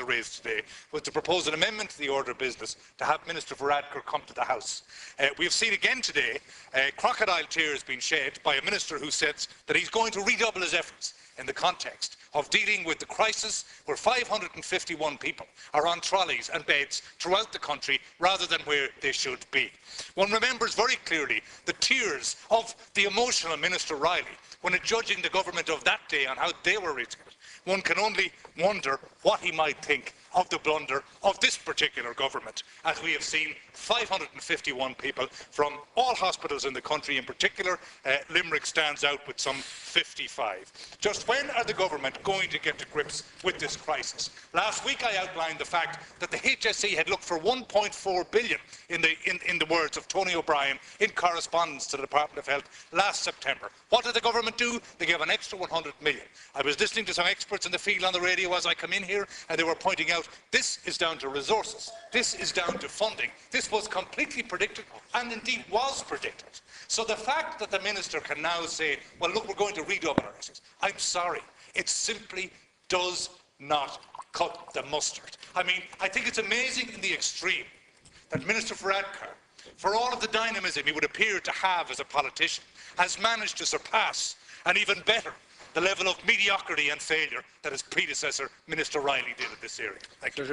to raise today was to propose an amendment to the order of business to have Minister Varadkars come to the House. We have seen again today crocodile tears being shed by a minister who says that he's going to redouble his efforts in the context of dealing with the crisis where 551 people are on trolleys and beds throughout the country rather than where they should be. One remembers very clearly the tears of the emotional Minister Riley when judging the government of that day on how they were raising it. One can only wonder what he might think of the blunder of this particular government, as we have seen 551 people from all hospitals in the country, in particular Limerick stands out with some 55. Just when are the government going to get to grips with this crisis? Last week I outlined the fact that the HSE had looked for 1.4 billion in the words of Tony O'Brien in correspondence to the Department of Health last September. What did the government do? They gave an extra 100 million. I was listening to some experts in the field on the radio as I come in here, and they were pointing out this is down to resources, this is down to funding. This was completely predicted, and indeed was predicted. So the fact that the minister can now say, well look, we're going to redouble our efforts, I'm sorry, it simply does not cut the mustard. I mean, I think it's amazing in the extreme that Minister Varadkars, for all of the dynamism he would appear to have as a politician, has managed to surpass, and even better, the level of mediocrity and failure that his predecessor, Minister Riley, did in this area. Thank you.